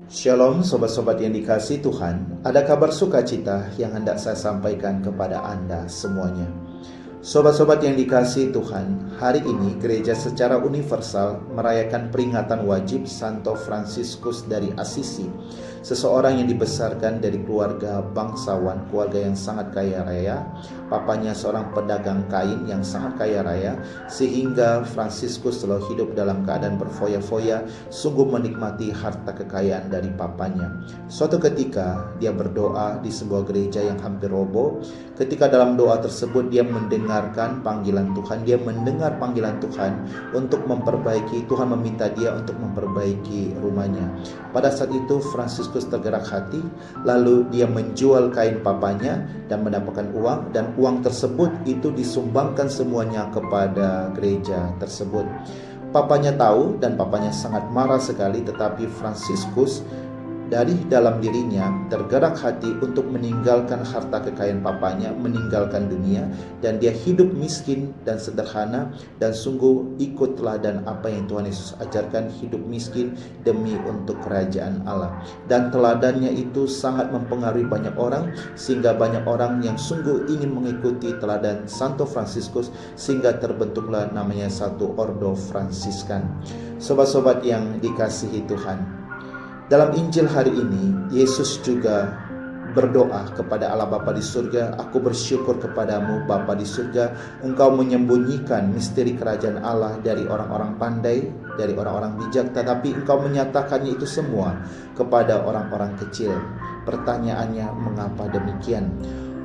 Shalom sobat-sobat yang dikasihi Tuhan, ada kabar sukacita yang hendak saya sampaikan kepada Anda semuanya. Sobat-sobat yang dikasihi Tuhan, hari ini gereja secara universal merayakan peringatan wajib Santo Fransiskus dari Assisi, seseorang yang dibesarkan dari keluarga bangsawan, keluarga yang sangat kaya raya. Papanya seorang pedagang kain yang sangat kaya raya, sehingga Fransiskus selalu hidup dalam keadaan berfoya-foya, sungguh menikmati harta kekayaan dari papanya. Suatu ketika dia berdoa di sebuah gereja yang hampir roboh. Ketika dalam doa tersebut dia mendengarkan panggilan Tuhan, dia mendengar panggilan Tuhan untuk memperbaiki, Tuhan meminta dia untuk memperbaiki rumahnya. Pada saat itu Fransiskus tergerak hati, lalu dia menjual kain papanya dan mendapatkan uang, dan uang tersebut itu disumbangkan semuanya kepada gereja tersebut. Papanya tahu dan papanya sangat marah sekali, tetapi Fransiskus dari dalam dirinya tergerak hati untuk meninggalkan harta kekayaan papanya, meninggalkan dunia, dan dia hidup miskin dan sederhana, dan sungguh ikut teladan apa yang Tuhan Yesus ajarkan, hidup miskin demi untuk kerajaan Allah. Dan teladannya itu sangat mempengaruhi banyak orang, sehingga banyak orang yang sungguh ingin mengikuti teladan Santo Fransiskus, sehingga terbentuklah namanya satu Ordo Fransiskan. Sobat-sobat yang dikasihi Tuhan, dalam Injil hari ini, Yesus juga berdoa kepada Allah Bapa di surga, "Aku bersyukur kepadamu Bapa di surga, Engkau menyembunyikan misteri kerajaan Allah dari orang-orang pandai, dari orang-orang bijak, tetapi Engkau menyatakannya itu semua kepada orang-orang kecil." Pertanyaannya, mengapa demikian?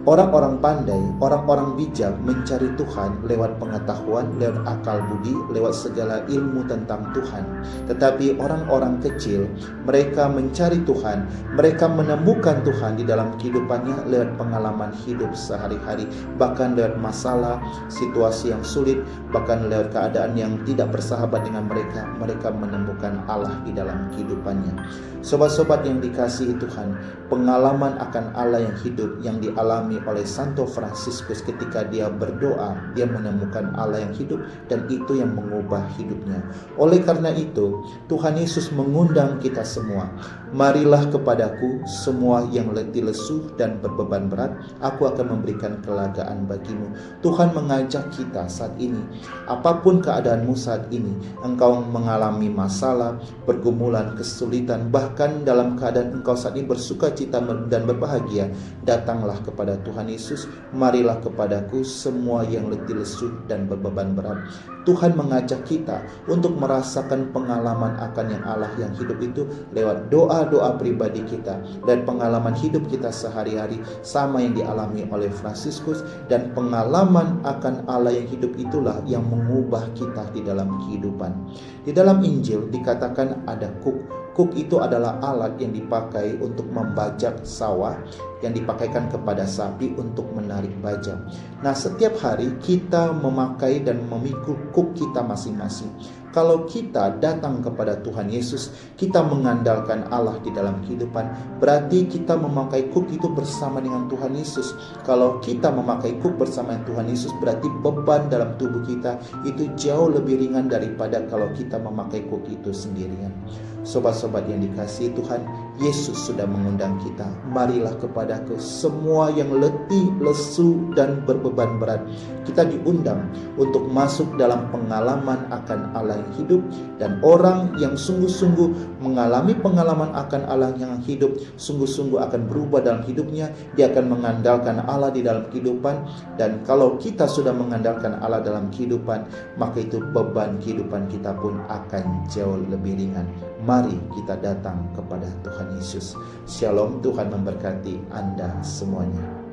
Orang-orang pandai, orang-orang bijak mencari Tuhan lewat pengetahuan, lewat akal budi, lewat segala ilmu tentang Tuhan. Tetapi orang-orang kecil, mereka mencari Tuhan, mereka menemukan Tuhan di dalam kehidupannya lewat pengalaman hidup sehari-hari, bahkan lewat masalah, situasi yang sulit, bahkan lewat keadaan yang tidak bersahabat dengan mereka, mereka menemukan Allah di dalam kehidupannya. Sobat-sobat yang dikasihi Tuhan, pengalaman akan Allah yang hidup yang dialami oleh Santo Fransiskus ketika dia berdoa, dia menemukan Allah yang hidup, dan itu yang mengubah hidupnya. Oleh karena itu, Tuhan Yesus mengundang kita semua, "Marilah kepadaku semua yang letih lesu dan berbeban berat, aku akan memberikan kelegaan bagimu." Tuhan mengajak kita saat ini, apapun keadaanmu saat ini, engkau mengalami masalah, pergumulan, kesulitan, bahkan dalam keadaan engkau saat ini bersuka cita dan berbahagia, datanglah kepada Tuhan Yesus. "Marilah kepadaku semua yang letih lesu dan berbeban berat." Tuhan mengajak kita untuk merasakan pengalaman akan yang Allah yang hidup itu lewat doa-doa pribadi kita, dan pengalaman hidup kita sehari-hari sama yang dialami oleh Fransiskus, dan pengalaman akan Allah yang hidup itulah yang mengubah kita di dalam kehidupan. Di dalam Injil dikatakan ada kuk. Kuk itu adalah alat yang dipakai untuk membajak sawah, yang dipakaikan kepada sapi untuk menarik baja. Nah, setiap hari kita memakai dan memikul kuk kita masing-masing. Kalau kita datang kepada Tuhan Yesus, kita mengandalkan Allah di dalam kehidupan, berarti kita memakai kuk itu bersama dengan Tuhan Yesus. Kalau kita memakai kuk bersama dengan Tuhan Yesus, berarti beban dalam tubuh kita itu jauh lebih ringan daripada kalau kita memakai kuk itu sendirian. Sobat-sobat yang dikasihi Tuhan, Yesus sudah mengundang kita, "Marilah kepadaku semua yang letih, lesu, dan berbeban berat." Kita diundang untuk masuk dalam pengalaman akan Allah yang hidup, dan orang yang sungguh-sungguh mengalami pengalaman akan Allah yang hidup, sungguh-sungguh akan berubah dalam hidupnya. Dia akan mengandalkan Allah di dalam kehidupan, dan kalau kita sudah mengandalkan Allah dalam kehidupan, maka itu beban kehidupan kita pun akan jauh lebih ringan. Mari kita datang kepada Tuhan Yesus. Shalom, Tuhan memberkati Anda semuanya.